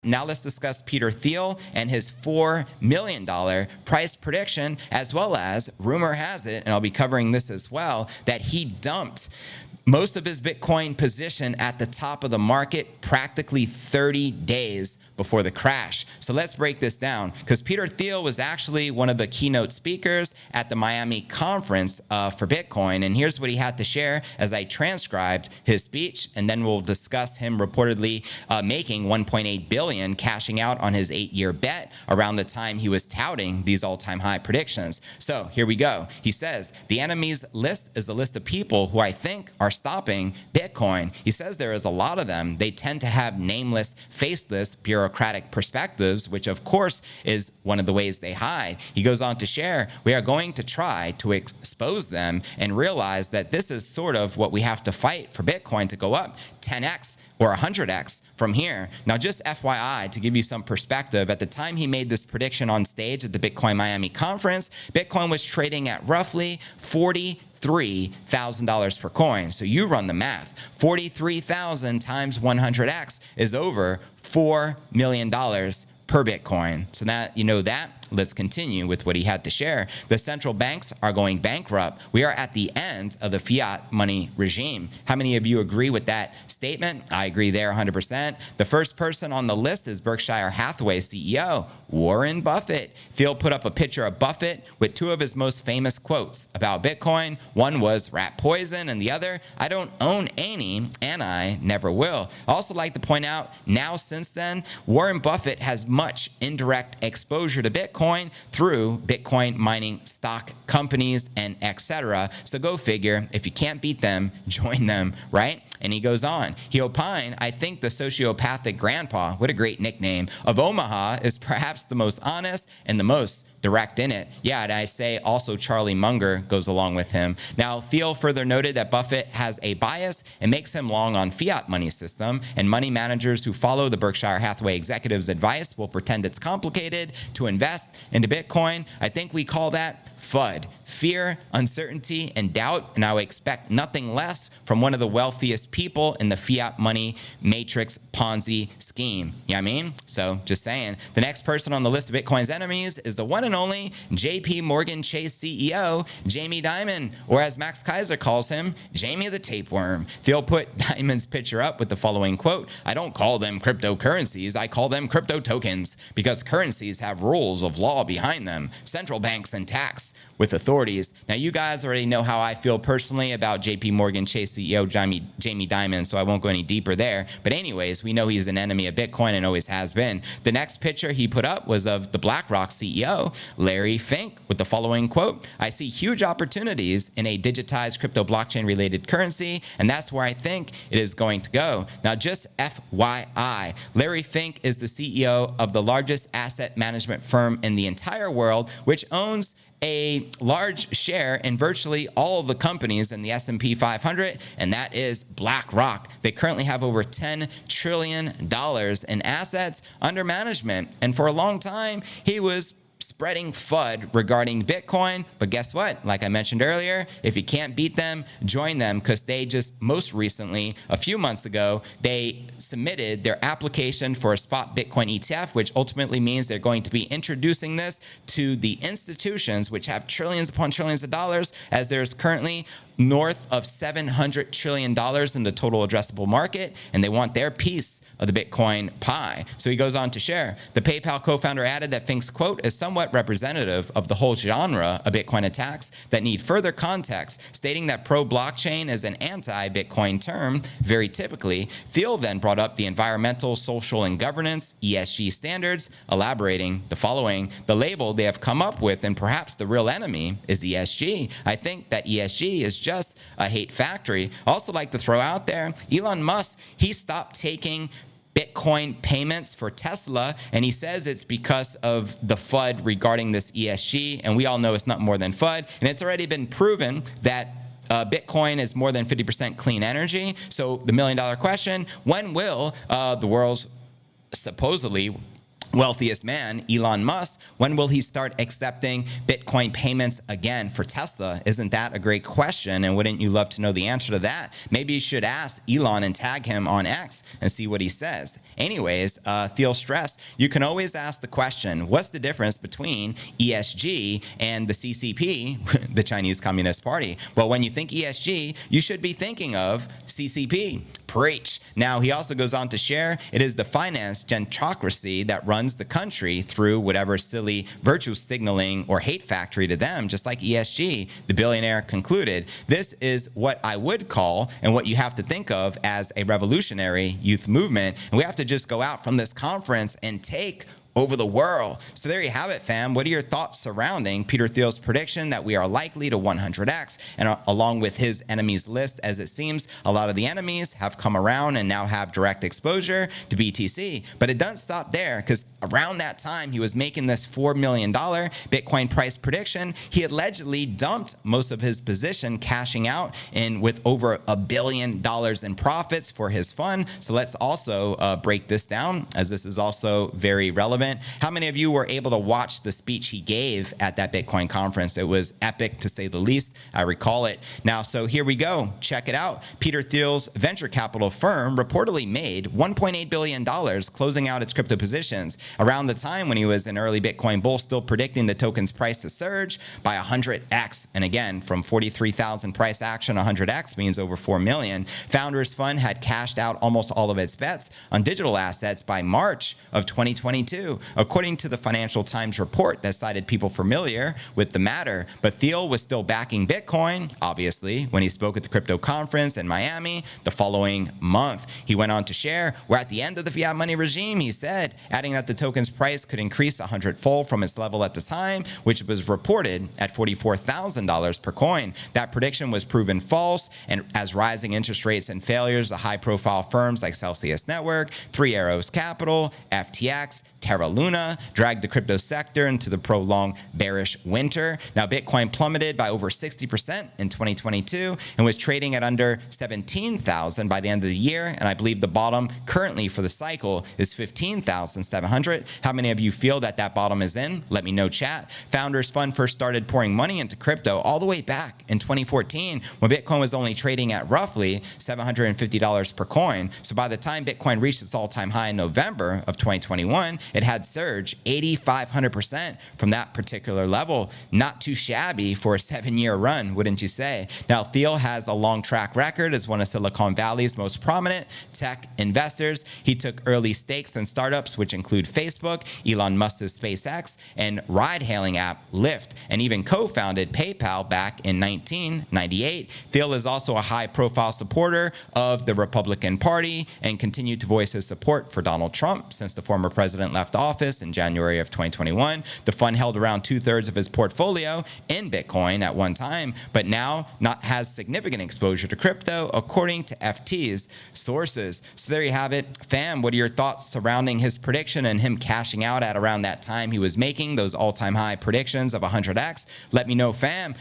Now let's discuss Peter Thiel and his $4 million price prediction, as well as rumor has it, and I'll be covering this as well, that he dumped most of his Bitcoin position at the top of the market practically 30 days before the crash. So let's break this down, because Peter Thiel was actually one of the keynote speakers at the Miami conference for Bitcoin. And here's what he had to share as I transcribed his speech. And then we'll discuss him reportedly making $1.8 billion, cashing out on his 8-year bet around the time he was touting these all-time high predictions. So here we go. He says, the enemies list is the list of people who I think are stopping Bitcoin. He says there is a lot of them. They tend to have nameless, faceless, bureaucratic perspectives, which of course is one of the ways they hide. He goes on to share, we are going to try to expose them and realize that this is sort of what we have to fight for Bitcoin to go up 10x or 100x from here. Now, just FYI, to give you some perspective, at the time he made this prediction on stage at the Bitcoin Miami conference, Bitcoin was trading at roughly $43,000 per coin. So you run the math. 43,000 times 100x is over $4 million per Bitcoin. So that you know that. Let's continue with what he had to share. The central banks are going bankrupt. We are at the end of the fiat money regime. How many of you agree with that statement? I agree there 100%. The first person on the list is Berkshire Hathaway CEO, Warren Buffett. Thiel put up a picture of Buffett with two of his most famous quotes about Bitcoin. One was rat poison, and the other, I don't own any, and I never will. I also like to point out, now since then, Warren Buffett has much indirect exposure to Bitcoin through Bitcoin mining stock companies and etc. So go figure, if you can't beat them, join them, right? And he goes on. He opined, I think the sociopathic grandpa, what a great nickname, of Omaha is perhaps the most honest and the most direct in it. Yeah, and I say also Charlie Munger goes along with him. Now, Thiel further noted that Buffett has a bias and makes him long on fiat money system, and money managers who follow the Berkshire Hathaway executive's advice will pretend it's complicated to invest into Bitcoin. I think we call that FUD, fear, uncertainty, and doubt, and I would expect nothing less from one of the wealthiest people in the fiat money matrix Ponzi scheme. You know what I mean? So just saying. The next person on the list of Bitcoin's enemies is the one and only JP Morgan Chase CEO, Jamie Dimon, or as Max Kaiser calls him, Jamie the Tapeworm. Thiel put Dimon's picture up with the following quote, I don't call them cryptocurrencies, I call them crypto tokens, because currencies have rules of law behind them, central banks and tax with authorities. Now, you guys already know how I feel personally about JP Morgan Chase CEO Jamie Dimon, so I won't go any deeper there. But anyways, we know he's an enemy of Bitcoin and always has been. The next picture he put up was of the BlackRock CEO, Larry Fink, with the following quote, I see huge opportunities in a digitized crypto blockchain related currency, and that's where I think it is going to go. Now, just FYI, Larry Fink is the CEO of the largest asset management firm in the entire world, which owns a large share in virtually all of the companies in the S&P 500, and that is BlackRock. They currently have over $10 trillion in assets under management, and for a long time, he was spreading FUD regarding Bitcoin. But guess what? Like I mentioned earlier, if you can't beat them, join them, because they just most recently, a few months ago, they submitted their application for a spot Bitcoin ETF, which ultimately means they're going to be introducing this to the institutions which have trillions upon trillions of dollars, as there's currently north of $700 trillion in the total addressable market, and they want their piece of the Bitcoin pie. So he goes on to share, the PayPal co-founder added that Fink's quote is somewhat representative of the whole genre of Bitcoin attacks that need further context, stating that pro-blockchain is an anti-Bitcoin term, very typically. Thiel then brought up the environmental, social, and governance, ESG standards, elaborating the following, the label they have come up with, and perhaps the real enemy, is ESG. I think that ESG is just a hate factory. I also like to throw out there, Elon Musk, he stopped taking Bitcoin payments for Tesla, and he says it's because of the FUD regarding this ESG, and we all know it's not more than FUD, and it's already been proven that Bitcoin is more than 50% clean energy. So the $1 million question, when will the world's supposedly wealthiest man, Elon Musk, when will he start accepting Bitcoin payments again for Tesla? Isn't that a great question? And wouldn't you love to know the answer to that? Maybe you should ask Elon and tag him on X and see what he says. Anyways, Thiel stressed, you can always ask the question, what's the difference between ESG and the CCP, the Chinese Communist Party? Well, when you think ESG, you should be thinking of CCP. Preach. Now, he also goes on to share, it is the finance gentrocracy that runs the country through whatever silly virtue signaling or hate factory to them, just like ESG, the billionaire concluded. This is what I would call and what you have to think of as a revolutionary youth movement. And we have to just go out from this conference and take over the world. So there you have it, fam. What are your thoughts surrounding Peter Thiel's prediction that we are likely to 100x, and along with his enemies list, as it seems a lot of the enemies have come around and now have direct exposure to BTC. But it doesn't stop there, because around that time he was making this $4 million Bitcoin price prediction. He allegedly dumped most of his position, cashing out in with over $1 billion in profits for his fund. So let's also break this down, as this is also very relevant. How many of you were able to watch the speech he gave at that Bitcoin conference? It was epic, to say the least. I recall it. Now, so here we go. Check it out. Peter Thiel's venture capital firm reportedly made $1.8 billion closing out its crypto positions around the time when he was an early Bitcoin bull, still predicting the token's price to surge by 100x. And again, from 43,000 price action, 100x means over 4 million. Founders Fund had cashed out almost all of its bets on digital assets by March of 2022. According to the Financial Times report that cited people familiar with the matter. But Thiel was still backing Bitcoin, obviously, when he spoke at the crypto conference in Miami the following month. He went on to share, we're at the end of the fiat money regime, he said, adding that the token's price could increase 100-fold from its level at the time, which was reported at $44,000 per coin. That prediction was proven false, and as rising interest rates and failures of high-profile firms like Celsius Network, Three Arrows Capital, FTX, Terra Luna dragged the crypto sector into the prolonged bearish winter. Now, Bitcoin plummeted by over 60% in 2022 and was trading at under 17,000 by the end of the year. And I believe the bottom currently for the cycle is 15,700. How many of you feel that that bottom is in? Let me know, chat. Founders Fund first started pouring money into crypto all the way back in 2014 when Bitcoin was only trading at roughly $750 per coin. So by the time Bitcoin reached its all-time high in November of 2021, it had surged 8,500% from that particular level. Not too shabby for a 7-year run, wouldn't you say? Now, Thiel has a long track record as one of Silicon Valley's most prominent tech investors. He took early stakes in startups, which include Facebook, Elon Musk's SpaceX, and ride-hailing app Lyft, and even co-founded PayPal back in 1998. Thiel is also a high-profile supporter of the Republican Party and continued to voice his support for Donald Trump since the former president left office in January of 2021. The fund held around 2/3 of his portfolio in Bitcoin at one time, but now has significant exposure to crypto, according to FT's sources. So there you have it. Fam, what are your thoughts surrounding his prediction and him cashing out at around that time he was making those all-time high predictions of 100x? Let me know, fam.